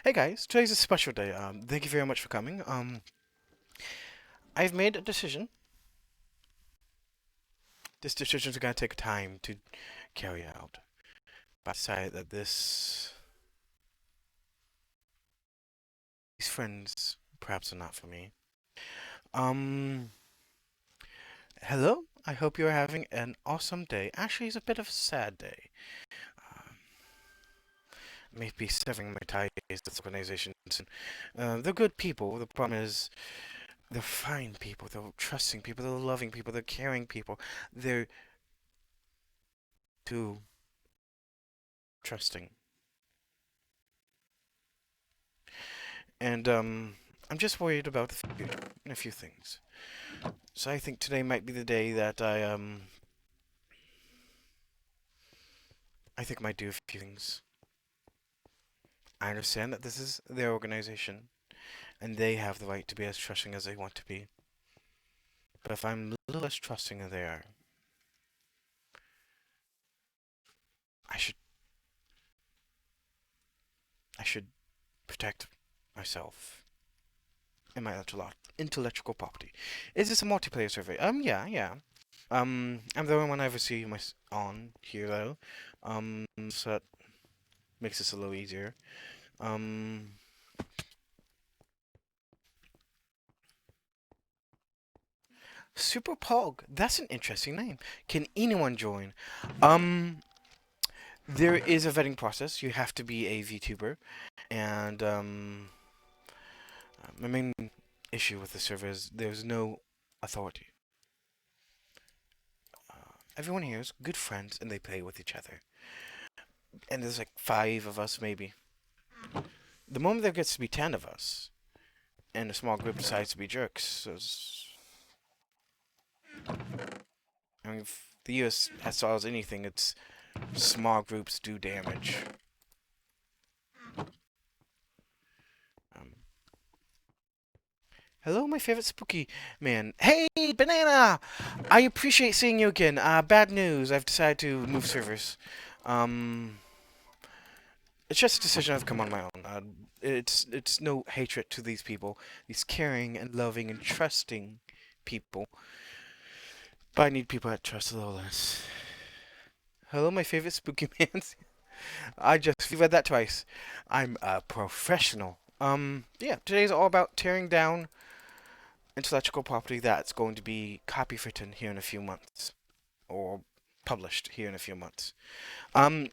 Hey guys, today's a special day. Thank you very much for coming. I've made a decision. This decision is gonna take time to carry out. But I decided that these friends perhaps are not for me. Um, Hello. I hope you're having an awesome day. Actually, it's a bit of a sad day. Um, Maybe severing my ties with this organization. They're good people. The problem is they're fine people. They're trusting people. They're loving people. They're caring people. They're too trusting. And I'm just worried about a few things. So I think today might be the day that I think I might do a few things. I understand that this is their organization and they have the right to be as trusting as they want to be. But if I'm a little less trusting than they are, I should I should protect myself and my intellectual property. Is this a multiplayer survey? Yeah. I'm the only one I ever see on here though. So that makes this a little easier. Um, Super Pog. That's an interesting name. Can anyone join? Um, there is a vetting process. You have to be a VTuber, and my main issue with the server is there's no authority. Everyone here is good friends, and they play with each other. And there's like 5 of us, maybe. The moment there gets to be 10 of us, and a small group decides to be jerks, I mean, if the US has taught us anything, it's small groups do damage. Um, Hello, my favorite spooky man. Hey, Banana! I appreciate seeing you again. Bad news. I've decided to move servers. Um, it's just a decision I've come on my own. It's no hatred to these people, these caring and loving and trusting people. But I need people that trust a little less. Hello, my favorite spooky man. I just read that twice. I'm a professional. Yeah, today's all about tearing down intellectual property that's going to be copywritten here in a few months, or published here in a few months. Um,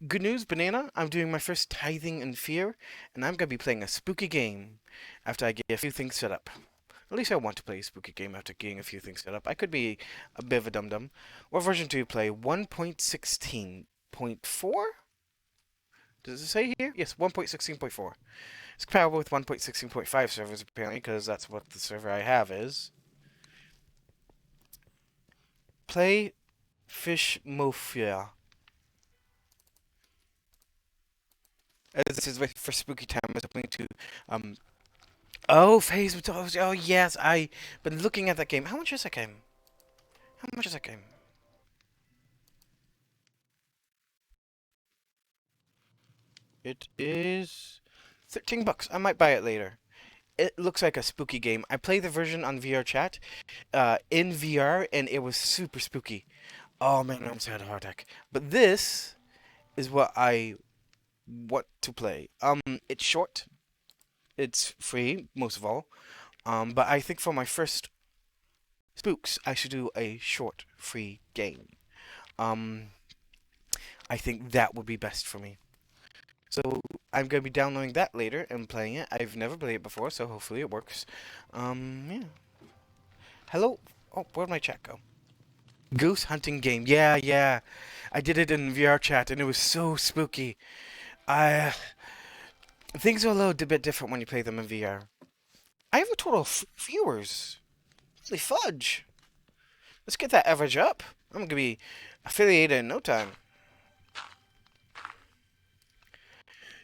Good news, Banana. I'm doing my first tithing in fear, and I'm gonna be playing a spooky game after I get a few things set up. At least I want to play a spooky game after getting a few things set up. I could be a bit of a dum dum. What version do you play? 1.16.4? Does it say here? Yes, 1.16.4. It's compatible with 1.16.5 servers apparently, because that's what the server I have is. Play Fish Mafia. This is for spooky time. I was hoping to um. Oh, Phase. Oh yes, I been looking at that game. How much is that game? How much is that game? It is $13. I might buy it later. It looks like a spooky game. I played the version on VR chat, in VR, and it was super spooky. Oh man, I almost had a heart attack. But this is what I want to play. It's short. It's free, most of all. But I think for my first spooks, I should do a short, free game. Um, I think that would be best for me. So I'm gonna be downloading that later and playing it. I've never played it before, so hopefully it works. Yeah. Hello. Oh, where'd my chat go? Goose hunting game. Yeah. I did it in VR chat, and it was so spooky. I Things are a little bit different when you play them in VR. I have a total of viewers. Holy fudge! Let's get that average up. I'm gonna be affiliated in no time.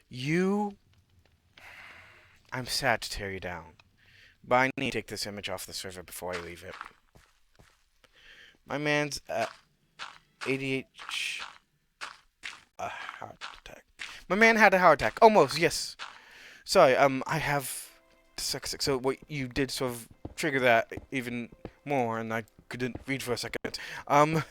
You, I'm sad to tear you down, but I need to take this image off the server before I leave it. My man's at ADH, a heart attack. My man had a heart attack. Almost, yes. Sorry, I have dyslexic, so what you did sort of trigger that even more, and I couldn't read for a second. Um,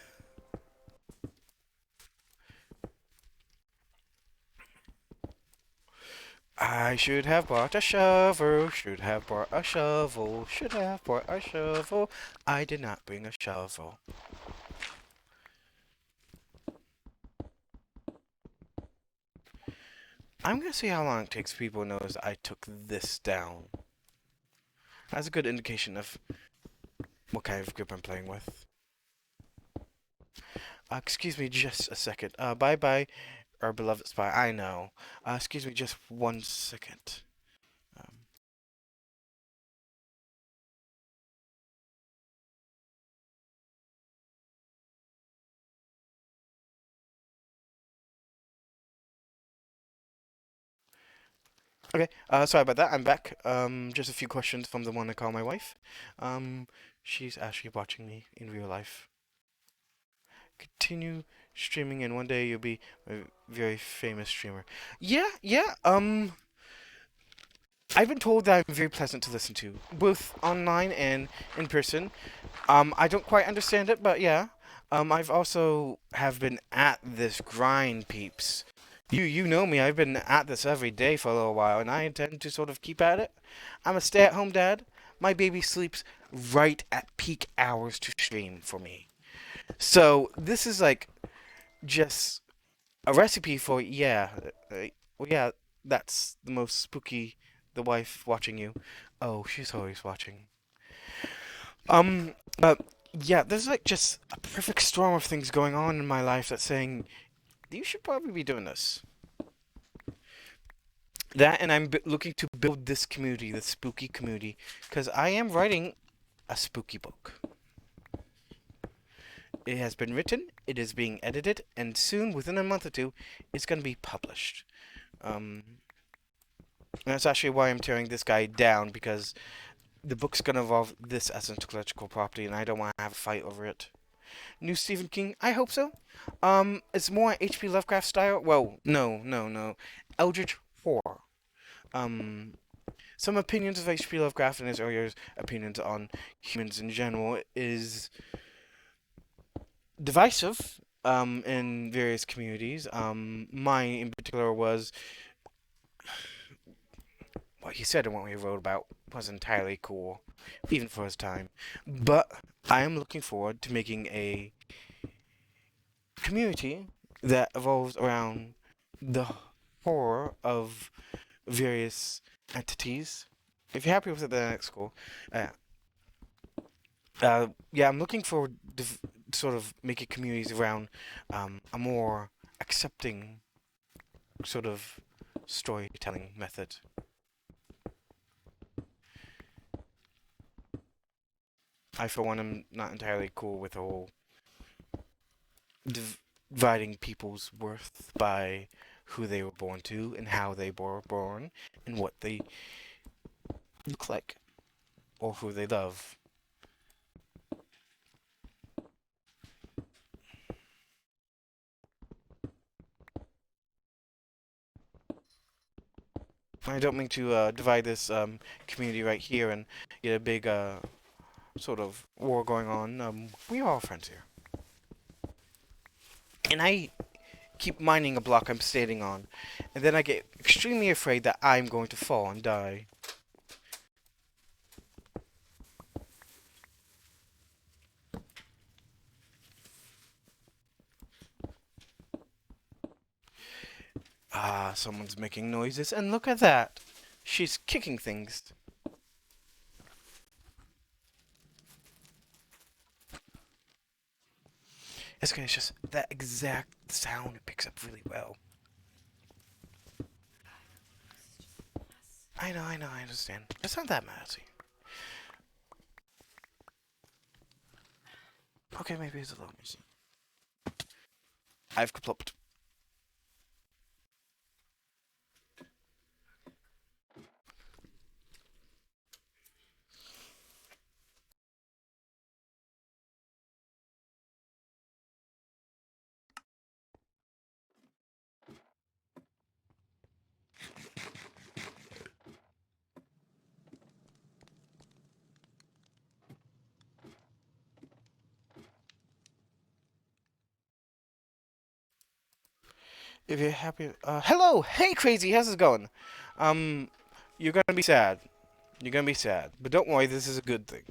I should have bought a shovel, should have bought a shovel, should have bought a shovel. I did not bring a shovel. I'm gonna see how long it takes people to notice I took this down. That's a good indication of what kind of grip I'm playing with. Excuse me just a second. Bye bye, our beloved spy. I know. Excuse me just 1 second. Um, okay, sorry about that. I'm back. Just a few questions from the one I call my wife. Um, she's actually watching me in real life. Continue streaming, and one day you'll be a very famous streamer. Yeah, yeah. I've been told that I'm very pleasant to listen to, both online and in person. I don't quite understand it, but yeah. I've also have been at this grind, peeps. You know me. I've been at this every day for a little while, and I intend to sort of keep at it. I'm a stay-at-home dad. My baby sleeps right at peak hours to stream for me. So this is like just a recipe for yeah, well, yeah. That's the most spooky. The wife watching you. Oh, she's always watching. Um, but yeah, there's like just a perfect storm of things going on in my life that's saying you should probably be doing this. That, and I'm looking to build this community, this spooky community, because I am writing a spooky book. It has been written, it is being edited, and soon, within a month or two, it's going to be published. Um, and that's actually why I'm tearing this guy down, because the book's going to involve this as intellectual property, and I don't want to have a fight over it. New Stephen King? I hope so. It's more H.P. Lovecraft style. Well, no. Eldritch horror. Um, some opinions of H.P. Lovecraft and his earlier opinions on humans in general is divisive. In various communities. Mine in particular was what he said and what he wrote about was entirely cool, even for his time. But I am looking forward to making a community that evolves around the horror of various entities. If you're happy with it, then that's cool. Uh, yeah, I'm looking for sort of making communities around a more accepting sort of storytelling method. I, for one, am not entirely cool with the whole dividing people's worth by who they were born to and how they were born and what they look like or who they love. I don't mean to divide this community right here and get a big sort of war going on. We are all friends here. And I keep mining a block I'm standing on, and then I get extremely afraid that I'm going to fall and die. Ah, someone's making noises, and look at that! She's kicking things. It's okay, it's just that exact sound it picks up really well. I know, I understand. It's not that messy. Okay, maybe it's a little messy. I've kaplopped. If you're happy, hello, hey, crazy, how's it going? Um, you're gonna be sad. You're gonna be sad, but don't worry, this is a good thing.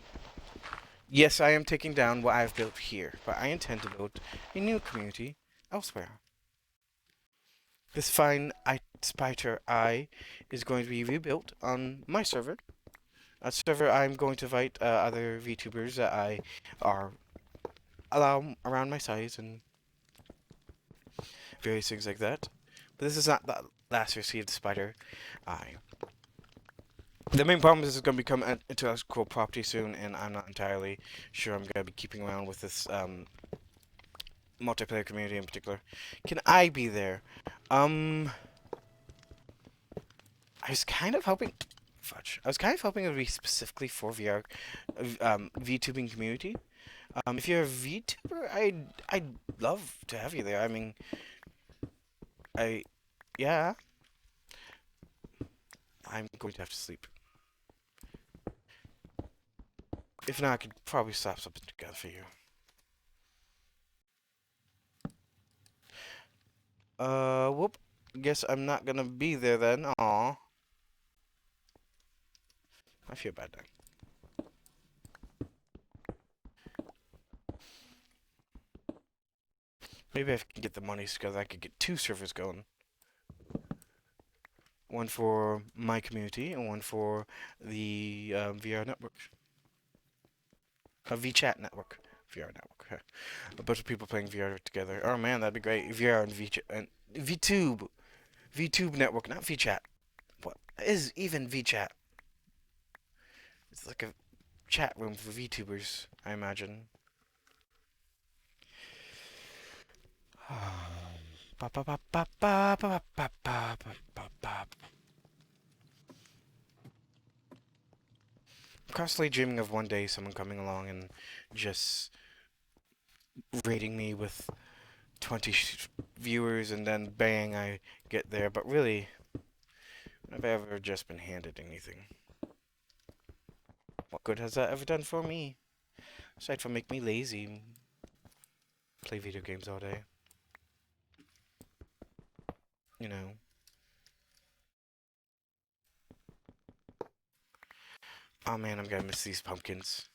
Yes, I am taking down what I've built here, but I intend to build a new community elsewhere. This fine spider eye is going to be rebuilt on my server. A server I'm going to invite other VTubers that I are allow around my size and various things like that. But this is not the last received spider eye. The main problem is it's going to become an intellectual property soon, and I'm not entirely sure I'm going to be keeping around with this multiplayer community in particular. Can I be there? I was kind of hoping. Fudge. I was kind of hoping it would be specifically for VR, VTubing community. If you're a VTuber, I'd love to have you there. I mean, yeah. I'm going to have to sleep. If not, I could probably slap something together for you. Whoop. Guess I'm not gonna be there then. Aw. I feel bad now. Maybe if I can get the money together, I could get 2 servers going. One for my community and one for the VR network. A VChat network. VR network. Okay. A bunch of people playing VR together. Oh man, that'd be great. VR and VChat and VTube. VTube network, not VChat. What is even VChat? It's like a chat room for VTubers, I imagine. I'm constantly dreaming of one day someone coming along and just rating me with 20 viewers and then bang, I get there. But really, I've ever just been handed anything. What good has that ever done for me? Aside from make me lazy, play video games all day. You know. Oh man, I'm gonna miss these pumpkins.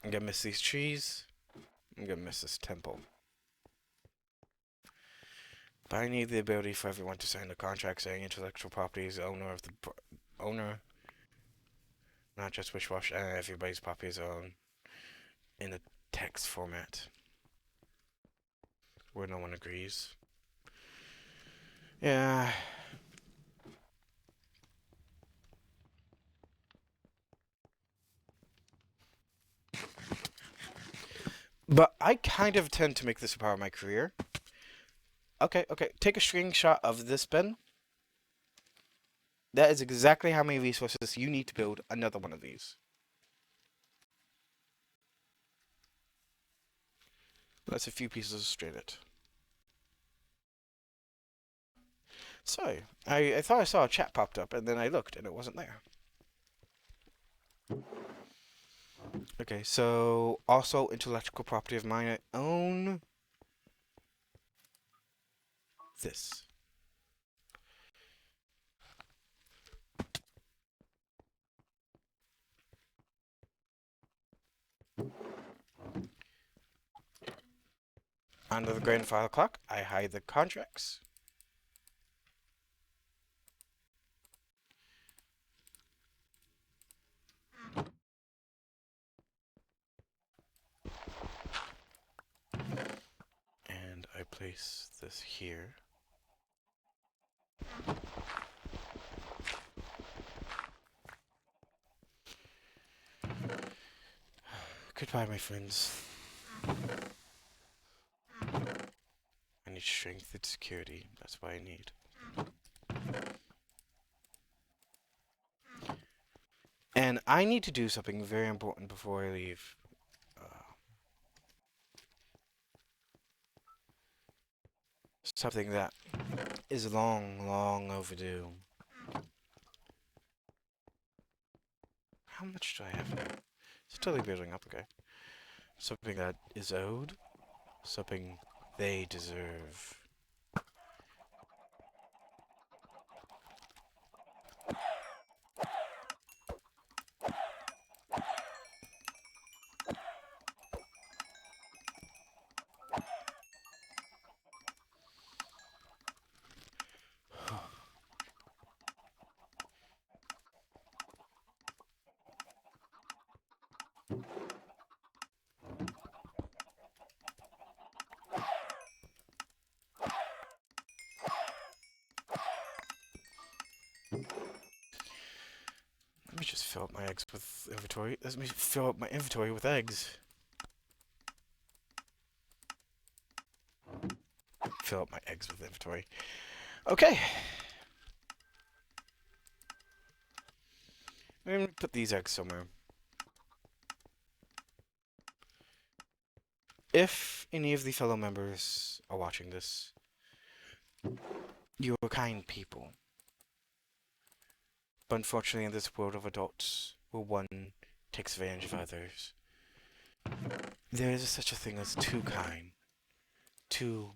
I'm gonna miss these trees. I'm gonna miss this temple. But I need the ability for everyone to sign a contract saying intellectual property is the owner of the owner, not just Wishwash, and everybody's property is owned in a text format where no one agrees. Yeah. But I kind of tend to make this a part of my career. Okay, okay. Take a screenshot of this, Ben. That is exactly how many resources you need to build another one of these. That's a few pieces of straight. So, I thought I saw a chat popped up, and then I looked, and it wasn't there. Okay, so also intellectual property of mine, I own this. Under the grandfather clock, I hide the contracts. And I place this here. Goodbye, my friends. I need strength and security. That's what I need. And I need to do something very important before I leave. Something that is long, long overdue. How much do I have here? It's totally building up, okay. Something that is owed. Something they deserve. Let me just fill up my eggs with inventory. Let me fill up my inventory with eggs. Fill up my eggs with inventory. Okay. I'm gonna put these eggs somewhere. If any of the fellow members are watching this, you're kind people. But unfortunately, in this world of adults, where one takes advantage of others, there is such a thing as too kind. Too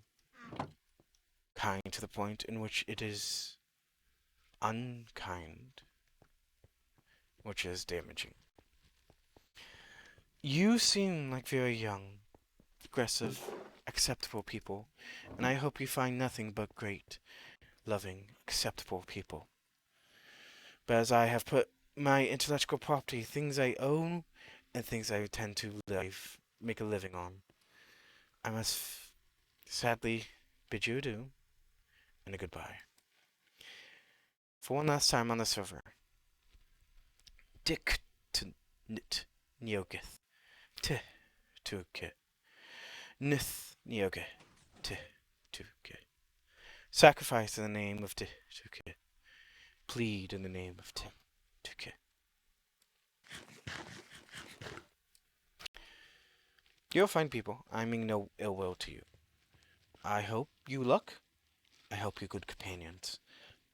kind to the point in which it is unkind, which is damaging. You seem like very young, aggressive, acceptable people, and I hope you find nothing but great, loving, acceptable people. But as I have put my intellectual property, things I own, and things I tend to make a living on, I must sadly bid you adieu and a goodbye. For one last time on the server. Dick to nit Neogith. T to ke. Nith Neoge. T to ke. Sacrifice in the name of T to ke. Plead in the name of Tim to ke. You'll find people. I mean no ill will to you. I hope you luck. I hope you good companions.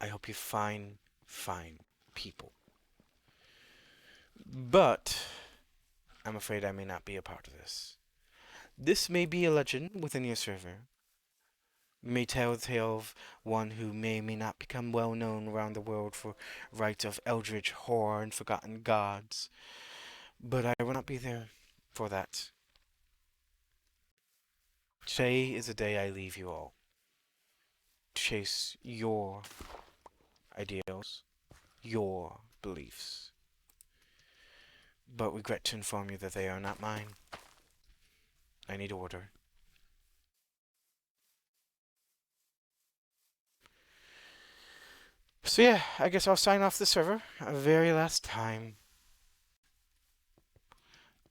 I hope you find fine people. But I'm afraid I may not be a part of this. This may be a legend within your server. May tell the tale of one who may not become well known around the world for rites of eldritch horror and forgotten gods. But I will not be there for that. Today is the day I leave you all. To chase your ideals, your beliefs. But regret to inform you that they are not mine. I need order. So yeah, I guess I'll sign off the server a very last time.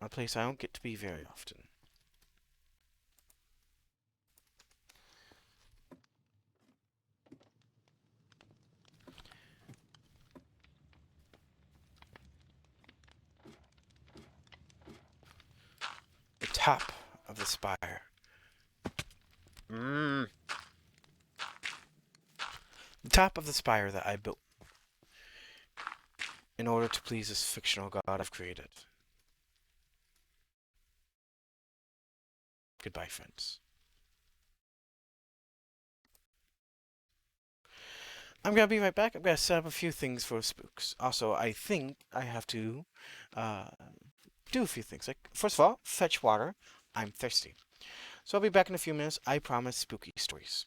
A place I don't get to be very often. The top of the spire. The top of the spire that I built in order to please this fictional god I've created. Goodbye, friends. I'm gonna be right back. I'm gonna set up a few things for spooks. Also, I think I have to do a few things. Like, first of all, fetch water. I'm thirsty. So I'll be back in a few minutes. I promise spooky stories.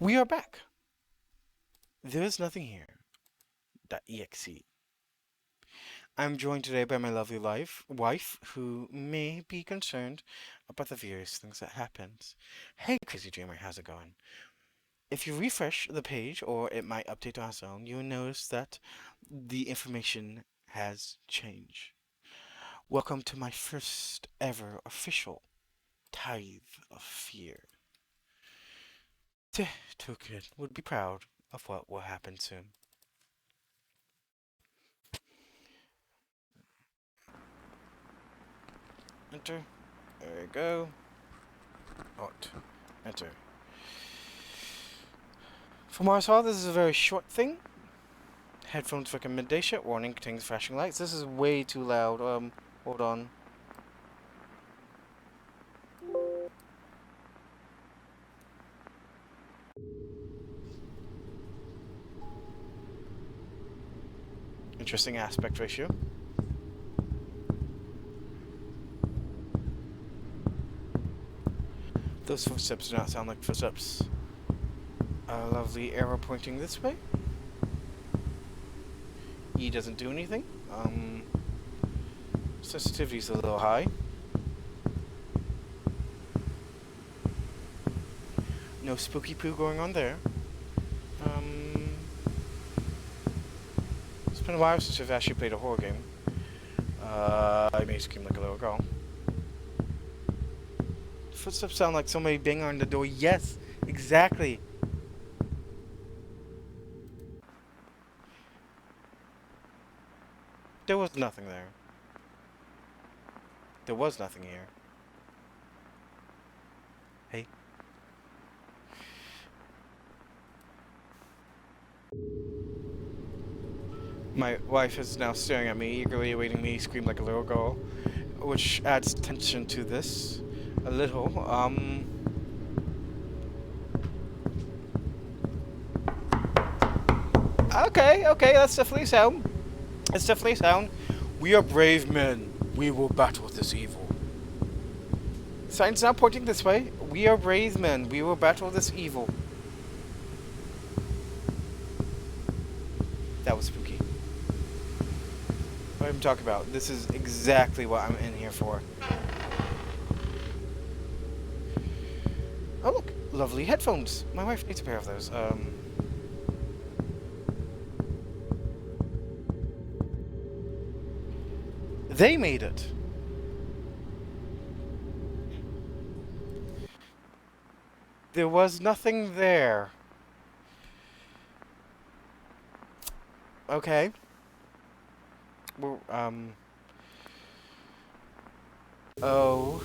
We are back. There is nothing here. .exe. I'm joined today by my lovely wife, who may be concerned about the various things that happened. Hey, Crazy Dreamer, how's it going? If you refresh the page, or it might update on its own, you'll notice that the information has changed. Welcome to my first ever official Tithe of Fear. Toolkit would be proud of what will happen soon. Enter. There we go. Alt. Enter. From what I saw, this is a very short thing. Headphones recommendation. Warning contains flashing lights. This is way too loud. Hold on. Interesting aspect ratio. Those footsteps do not sound like footsteps. A lovely arrow pointing this way. E doesn't do anything. Sensitivity's a little high. No spooky poo going on there. It's been a while since I've actually played a horror game. I may scream like a little girl. Footsteps sound like somebody banging on the door. Yes, exactly. There was nothing there. There was nothing here. Hey. My wife is now staring at me, eagerly awaiting me scream like a little girl, which adds tension to this a little. Okay, that's definitely sound. It's definitely sound. We are brave men. We will battle this evil. Sign's now pointing this way. We are brave men. We will battle this evil. That was spooky. What am I talking about? This is exactly what I'm in here for. Oh look, lovely headphones. My wife needs a pair of those. They made it. There was nothing there. Okay. Well, oh.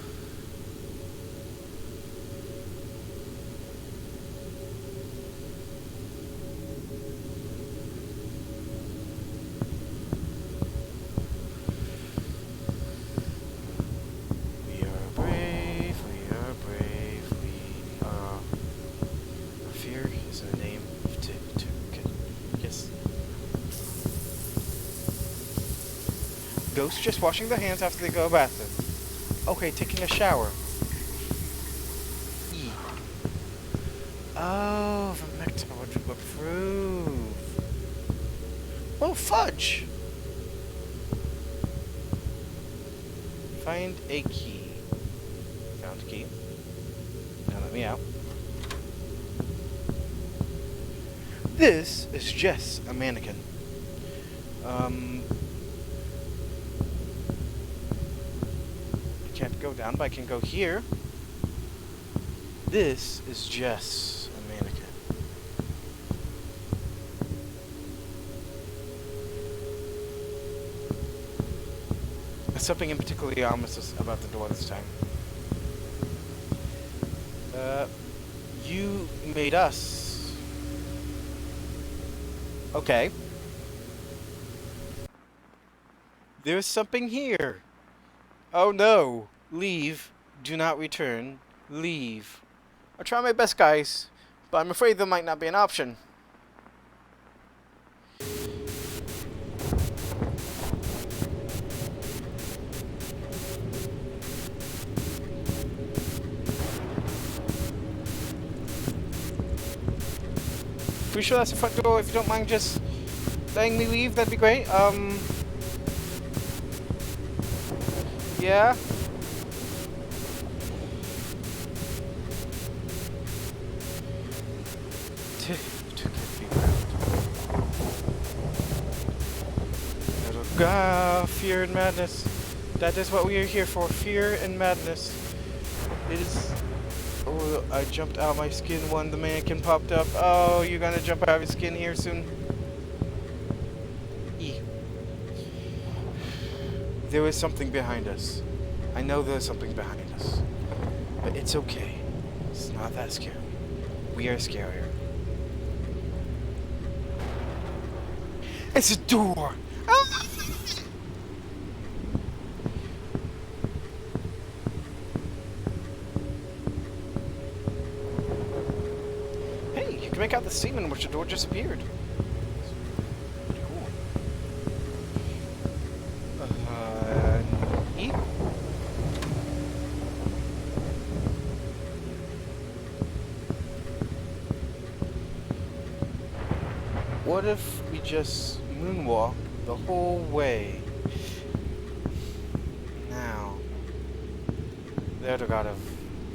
Ghosts just washing their hands after they go to the bathroom. Okay, taking a shower. E. Oh, Vhek'ith would approve. Oh, fudge! Find a key. Found a key. Now let me out. This is just a mannequin. Can't go down, but I can go here. This is just a mannequin. There's something in particularly ominous about the door this time. You made us. Okay. There's something here. Oh no. Leave. Do not return. Leave. I'll try my best, guys, but I'm afraid there might not be an option. Pretty sure that's the front door. If you don't mind just letting me leave, that'd be great. Yeah? Fear and madness. That is what we are here for. Fear and madness. It is... Oh, I jumped out of my skin when the mannequin popped up. Oh, you're gonna jump out of your skin here soon. E. There is something behind us. I know there's something behind us. But it's okay. It's not that scary. We are scarier. It's a door! Ah! Hey, you can make out the scene in which the door just appeared. Pretty cool. E? What if we just moonwalk the whole way? Now, the other god of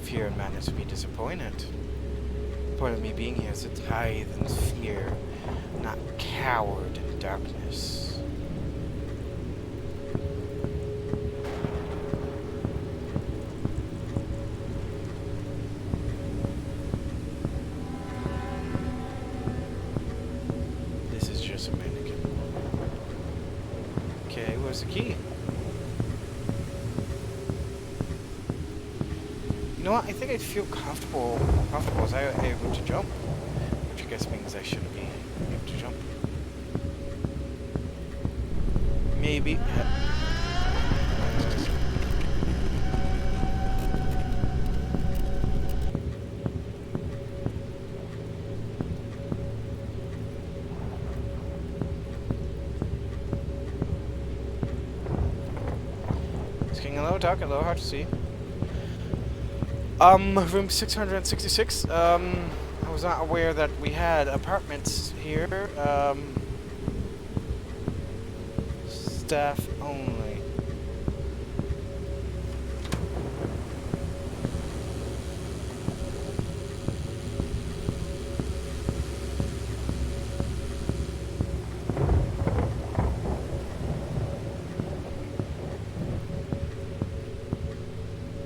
fear and madness would be disappointed. Part of me being here is to tithe in fear, not coward in darkness. This is just a mannequin. Okay, where's the key? You know what? I think I'd feel comfortable as I am able to jump, which I guess means I shouldn't be able to jump. Maybe. It's getting a little dark, a little hard to see. Room 666. I was not aware that we had apartments here. Staff only.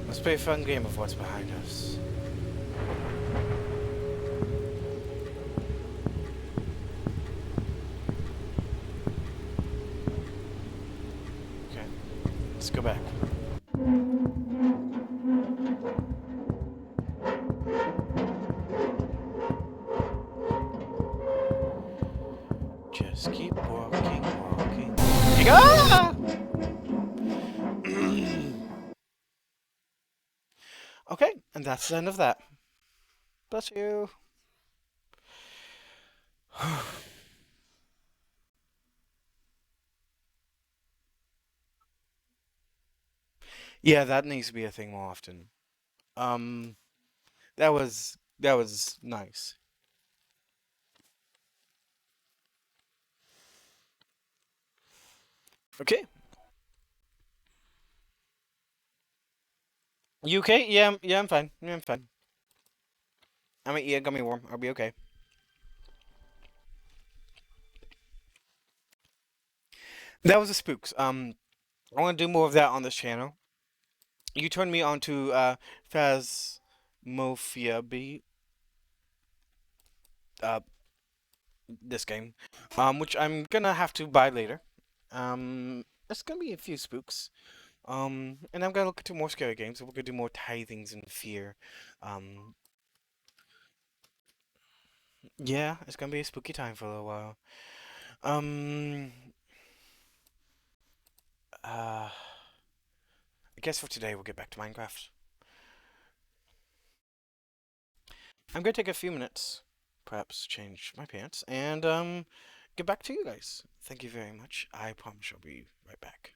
Let's play a fun game of what's behind us. Okay, let's go back. Just keep walking. Ah! Okay, and that's the end of that. Bless you. Yeah, that needs to be a thing more often. Um, that was nice. Okay. You okay? Yeah, I'm fine. Yeah, I'm fine. I'm gonna eat a gummy worm. I'll be okay. That was the spooks. I want to do more of that on this channel. You turned me on to Phasmophobia, uh, this game, which I'm gonna have to buy later. It's gonna be a few spooks. And I'm gonna look into more scary games. We're gonna do more tithings and fear. Um, yeah, it's gonna be a spooky time for a little while. Um, I guess for today we'll get back to Minecraft. I'm gonna take a few minutes, perhaps change my pants, and get back to you guys. Thank you very much. I promise I'll be right back.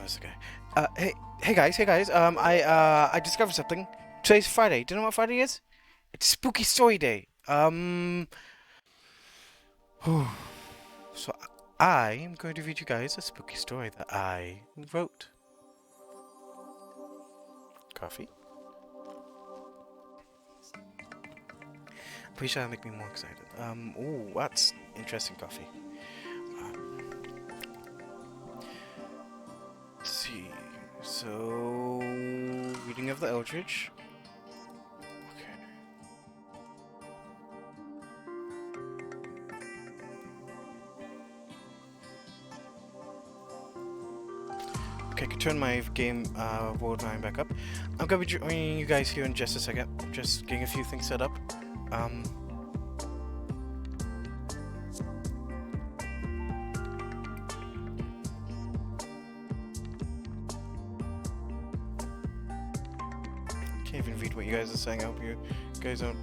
this guy. Hey guys. I discovered something. Today's Friday. Do you know what Friday is? It's Spooky Story Day. So I am going to read you guys a spooky story that I wrote. Coffee. Pretty sure that'll make me more excited. Ooh, that's interesting coffee. Let's see. So, reading of the Eldritch. Okay. Okay, I can turn my game world line back up. I'm gonna be joining you guys here in just a second. Just getting a few things set up. Can't even read what you guys are saying. I hope you guys aren't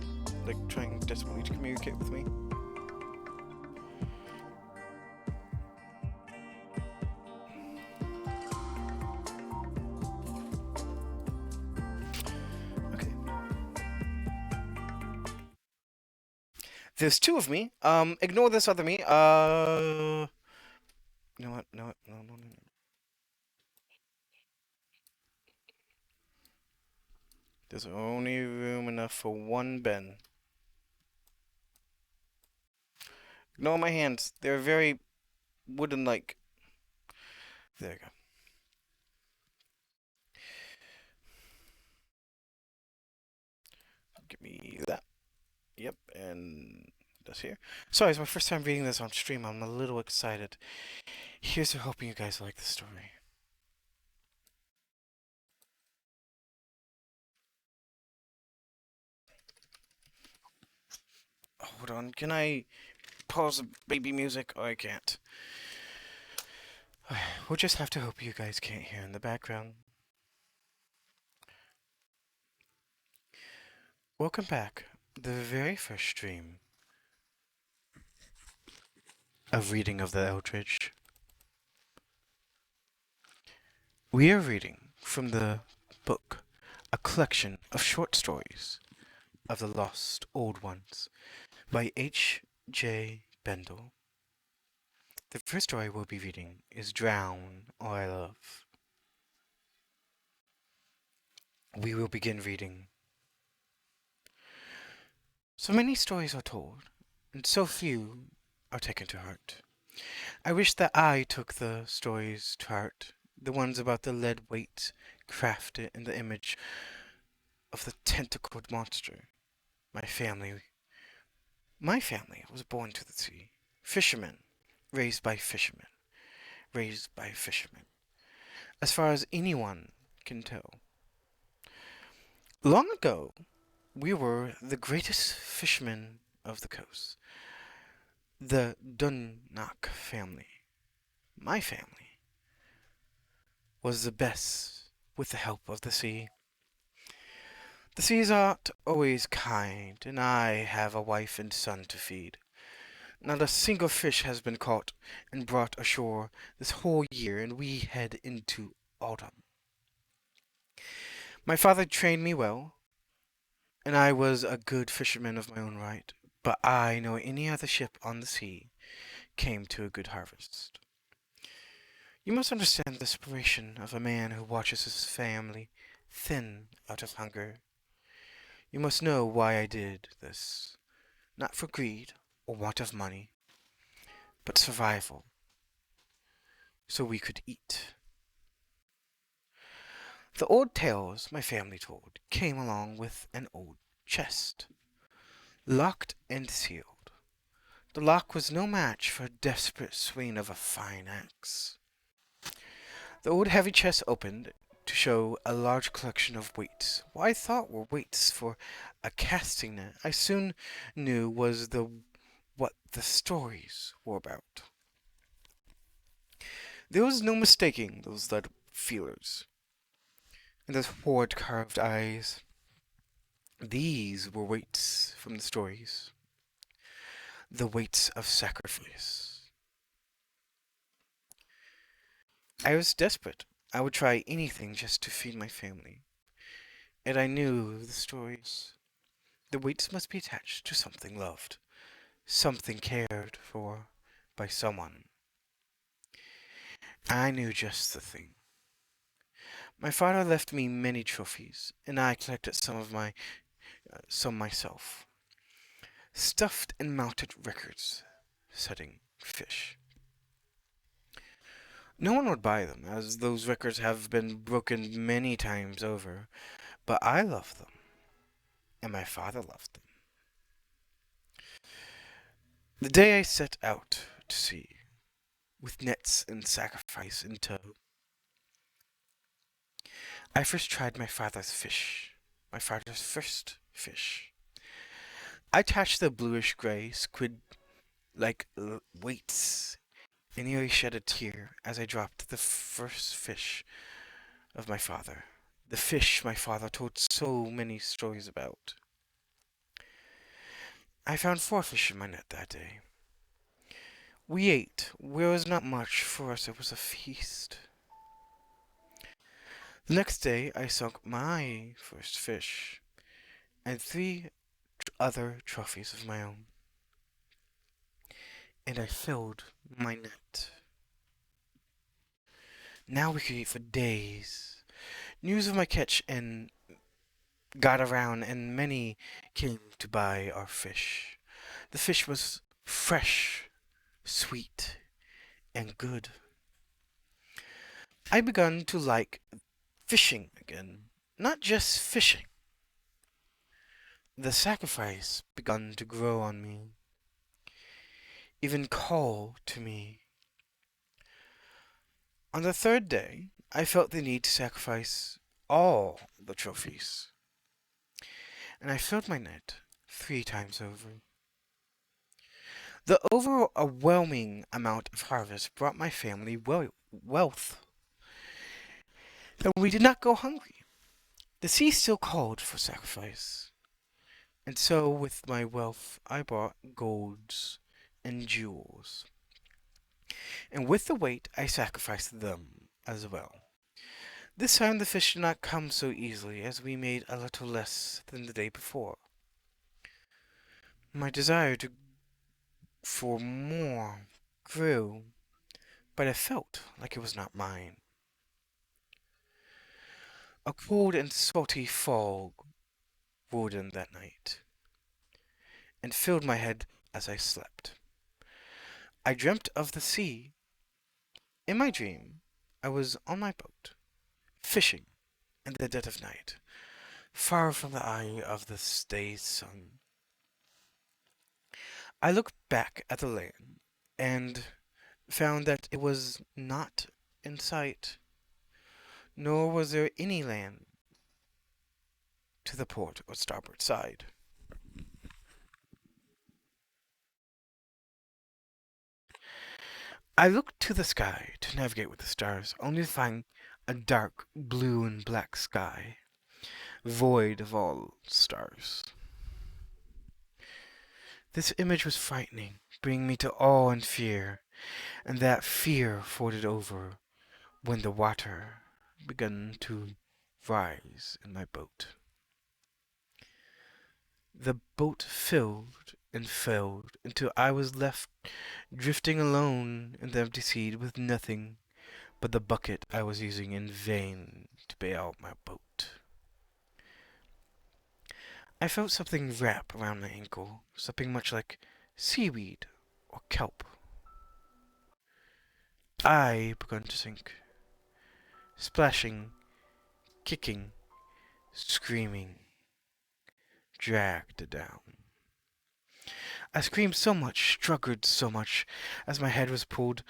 like trying desperately to communicate with me. Okay. There's two of me. Ignore this other me. You know what? No. There's only room enough for one Ben. Ignore my hands. They're very wooden-like. There you go. Give me that. Yep, and that's here. Sorry, it's my first time reading this on stream. I'm a little excited. Here's to hoping you guys like the story. Hold on, can I pause the baby music? Oh, I can't. We'll just have to hope you guys can't hear in the background. Welcome back. The very first stream of reading of the Eldritch. We are reading from the book, a collection of short stories of the lost old ones by H.J. Bendel. The first story we'll be reading is Drown or I Love. We will begin reading. So many stories are told, and so few are taken to heart. I wish that I took the stories to heart, the ones about the lead weights crafted in the image of the tentacled monster. My family was born to the sea. Fishermen, raised by fishermen. As far as anyone can tell. Long ago, we were the greatest fishermen of the coast. The Dunnock family. My family was the best with the help of the sea. The seas aren't always kind, and I have a wife and son to feed. Not a single fish has been caught and brought ashore this whole year, and we head into autumn. My father trained me well, and I was a good fisherman of my own right, but I know any other ship on the sea came to a good harvest. You must understand the desperation of a man who watches his family thin out of hunger. You must know why I did this. Not for greed or want of money, but survival. So we could eat. The old tales my family told came along with an old chest, locked and sealed. The lock was no match for a desperate swing of a fine axe. The old heavy chest opened to show a large collection of weights. What I thought were weights for a casting net, I soon knew was what the stories were about. There was no mistaking those lead feelers and those horrid carved eyes. These were weights from the stories. The weights of sacrifice. I was desperate. I would try anything just to feed my family. And I knew the stories. The weights must be attached to something loved, something cared for by someone. I knew just the thing. My father left me many trophies, and I collected some myself. Stuffed and mounted records, setting fish. No one would buy them, as those records have been broken many times over, but I loved them, and my father loved them. The day I set out to sea, with nets and sacrifice in tow, I first tried my father's first fish. I touched the bluish gray squid like weights and nearly shed a tear as I dropped the first fish of my father. The fish my father told so many stories about. I found 4 fish in my net that day. We ate. There was not much for us, it was a feast. The next day I sunk my first fish and 3 other trophies of my own, and I filled my net. Now we could eat for days. News of my catch and got around, and many came to buy our fish. The fish was fresh, sweet, and good. I begun to like fishing again, not just fishing. The sacrifice begun to grow on me, even call to me. On the 3rd day, I felt the need to sacrifice all the trophies, and I filled my net 3 times over. The overwhelming amount of harvest brought my family wealth, and we did not go hungry. The sea still called for sacrifice, and so with my wealth I bought golds and jewels, and with the weight I sacrificed them as well. This time the fish did not come so easily, as we made a little less than the day before. My desire for more grew, but I felt like it was not mine. A cold and salty fog rolled in that night, and filled my head as I slept. I dreamt of the sea. In my dream, I was on my boat, fishing in the dead of night, far from the eye of the day's sun. I looked back at the land, and found that it was not in sight, nor was there any land to the port or starboard side. I looked to the sky to navigate with the stars, only to find a dark blue and black sky, void of all stars. This image was frightening, bringing me to awe and fear, and that fear floated over when the water began to rise in my boat. The boat filled and filled until I was left drifting alone in the empty sea with nothing but the bucket I was using in vain to bail out my boat. I felt something wrap around my ankle, something much like seaweed or kelp. I began to sink, splashing, kicking, screaming, dragged down. I screamed so much, struggled so much, as my head was pulled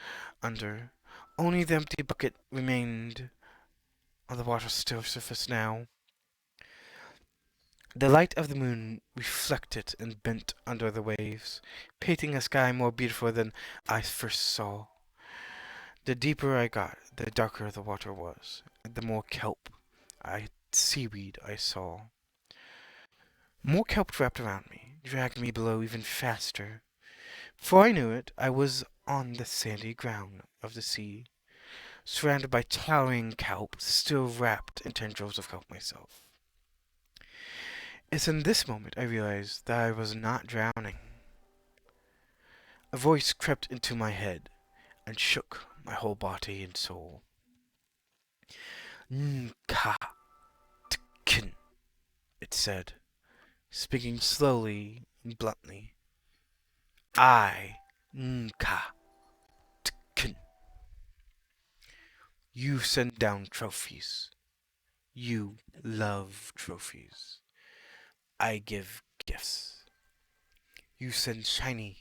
under. Only the empty bucket remained on the water's still surface now. The light of the moon reflected and bent under the waves, painting a sky more beautiful than I first saw. The deeper I got, the darker the water was, and the more seaweed I saw. More kelp wrapped around me, dragged me below even faster. Before I knew it, I was on the sandy ground of the sea, surrounded by towering kelp, still wrapped in tendrils of kelp myself. It's in this moment I realized that I was not drowning. A voice crept into my head and shook my whole body and soul. Nka tkin, it said, speaking slowly and bluntly. I, Nka tkin. You send down trophies. You love trophies. I give gifts. You send shiny.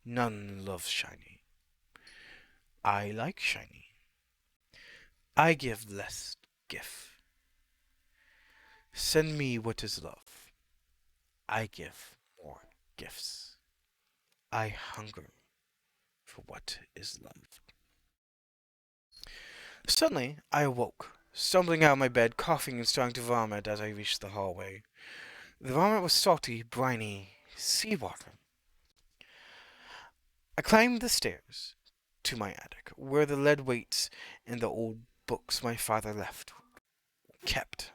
None loves shiny. I like shiny. I give less gift. Send me what is love. I give more gifts. I hunger for what is love. Suddenly, I awoke, stumbling out of my bed, coughing and starting to vomit as I reached the hallway. The vomit was salty, briny seawater. I climbed the stairs to my attic, where the lead weights and the old books my father left kept.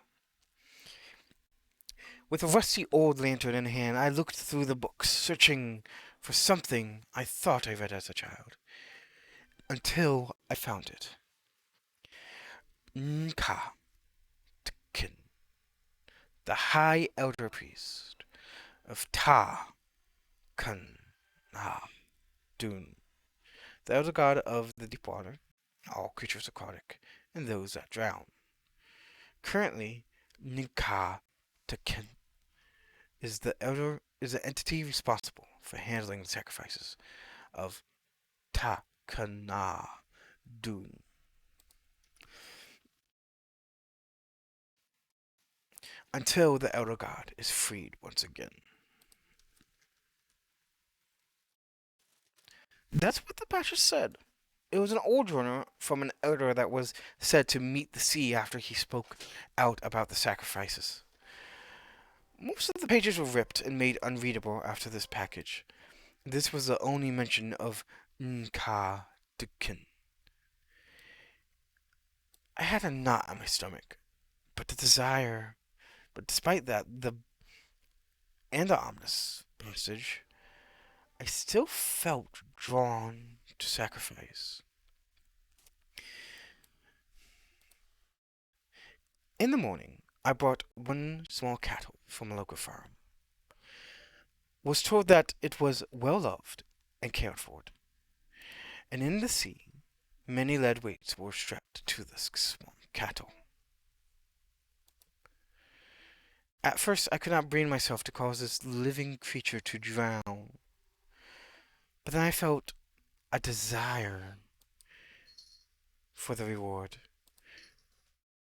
With a rusty old lantern in hand, I looked through the books, searching for something I thought I read as a child, until I found it. Nka Tkin, the High Elder Priest of Ta Kan Na Dun, the elder god of the deep water, all creatures aquatic, and those that drown. Currently, Nka Tkin is the entity responsible for handling the sacrifices of Ta Kan Na Dun, until the elder god is freed once again. That's what the passage said. It was an old journal from an elder that was said to meet the sea after he spoke out about the sacrifices. Most of the pages were ripped and made unreadable after this package. This was the only mention of Nka Dukin. I had a knot in my stomach, but despite that, the ominous passage, I still felt drawn to sacrifice. In the morning, I bought one small cattle from a local farm. Was told that it was well loved and cared for. And in the sea, many lead weights were strapped to the small cattle. At first, I could not bring myself to cause this living creature to drown. But then I felt a desire for the reward.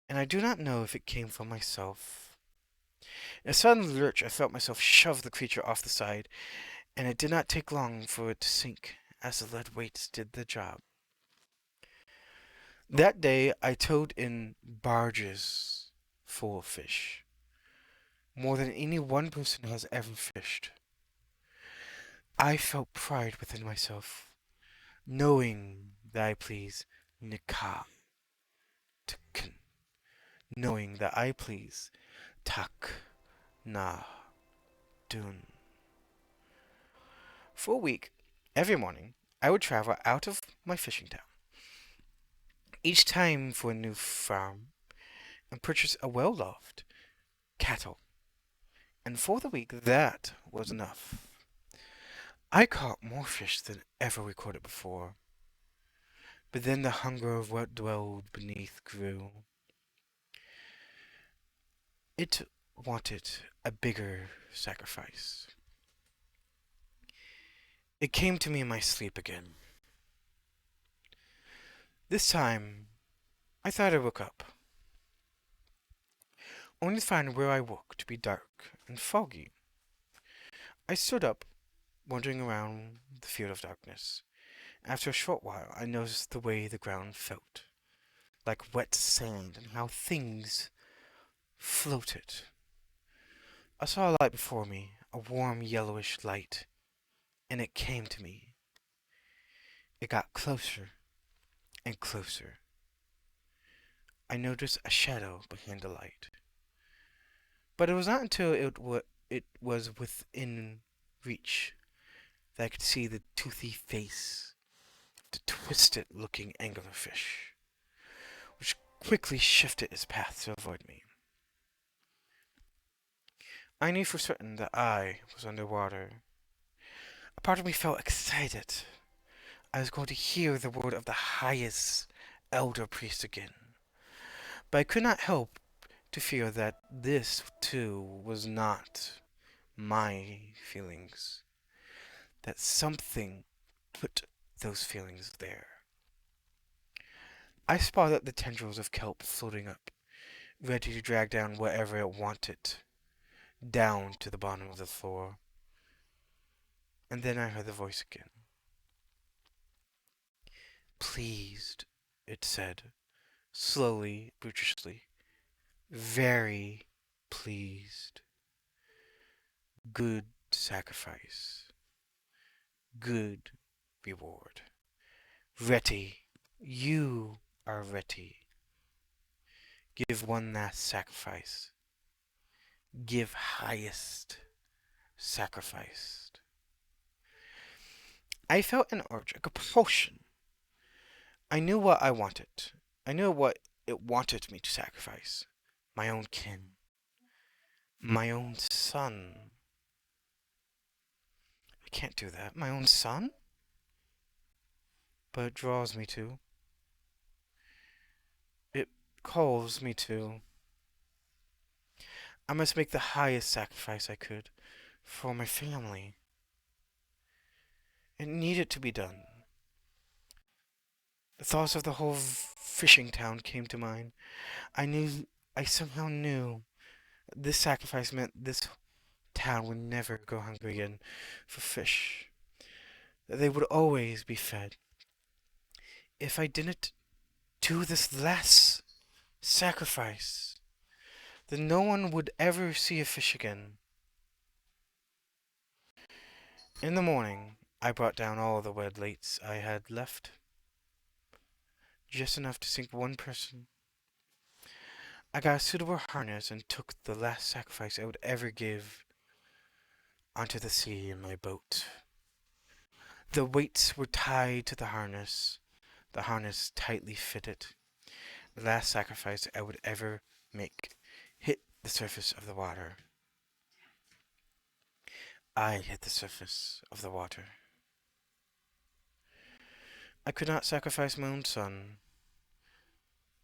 And I do not know if it came from myself. In a sudden lurch, I felt myself shove the creature off the side, and it did not take long for it to sink, as the lead weights did the job. That day, I towed in barges full of fish, more than any one person has ever fished. I felt pride within myself, knowing that I please Nika Tkin, knowing that I please Tak Na Dun. For a week, every morning, I would travel out of my fishing town, each time for a new farm, and purchase a well-loved cattle. And for the week, that was enough. I caught more fish than ever recorded before. But then the hunger of what dwelled beneath grew. It wanted a bigger sacrifice. It came to me in my sleep again. This time, I thought I woke up, only to find where I woke to be dark and foggy. I stood up, wandering around the field of darkness. After a short while, I noticed the way the ground felt, like wet sand, and how things floated. I saw a light before me, a warm yellowish light, and it came to me. It got closer and closer. I noticed a shadow behind the light. But it was not until it was within reach that I could see the toothy face of the twisted-looking anglerfish, which quickly shifted its path to avoid me. I knew for certain that I was underwater. A part of me felt excited. I was going to hear the word of the highest elder priest again. But I could not help to feel that this, too, was not my feelings. That something put those feelings there. I spotted the tendrils of kelp floating up, ready to drag down whatever it wanted, down to the bottom of the floor. And then I heard the voice again. Pleased, it said, slowly, brutishly. Very pleased. Good sacrifice. Good reward. Reti, you are Reti. Give one last sacrifice. Give highest sacrifice. I felt an urge, a compulsion. I knew what I wanted. I knew what it wanted me to sacrifice. My own kin. My own son. I can't do that. My own son? But it draws me to. It calls me to. I must make the highest sacrifice I could for my family. It needed to be done. The thoughts of the whole fishing town came to mind. I somehow knew this sacrifice meant this town would never go hungry again for fish. That they would always be fed. If I didn't do this last sacrifice, then no one would ever see a fish again. In the morning, I brought down all the red weights I had left. Just enough to sink one person. I got a suitable harness and took the last sacrifice I would ever give onto the sea in my boat. The weights were tied to the harness tightly fitted. The last sacrifice I would ever make hit the surface of the water. I hit the surface of the water. I could not sacrifice my own son.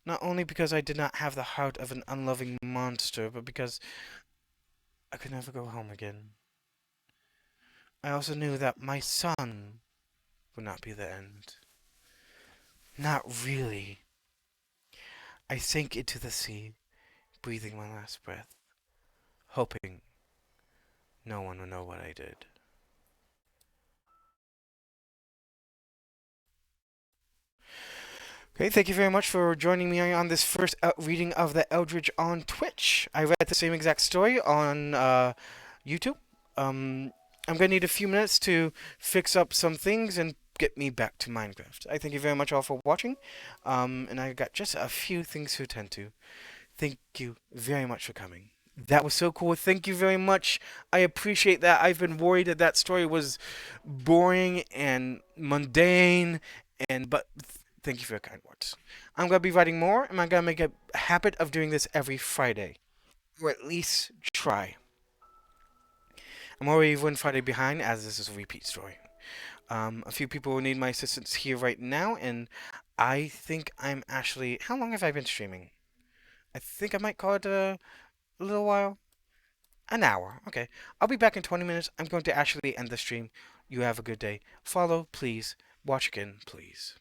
Not only because I did not have the heart of an unloving monster, but because I could never go home again. I also knew that my son would not be the end. Not really. I sank into the sea, breathing my last breath, hoping no one would know what I did. Okay, thank you very much for joining me on this first reading of the Eldridge on Twitch. I read the same exact story on YouTube. I'm going to need a few minutes to fix up some things and get me back to Minecraft. I thank you very much all for watching, and I got just a few things to attend to. Thank you very much for coming. That was so cool. Thank you very much. I appreciate that. I've been worried that that story was boring and mundane, but thank you for your kind words. I'm going to be writing more, and I'm going to make a habit of doing this every Friday, or at least try. I'm already one Friday behind, as this is a repeat story. A few people will need my assistance here right now, and I think I'm actually... How long have I been streaming? I think I might call it a little while. An hour. Okay. I'll be back in 20 minutes. I'm going to actually end the stream. You have a good day. Follow, please. Watch again, please.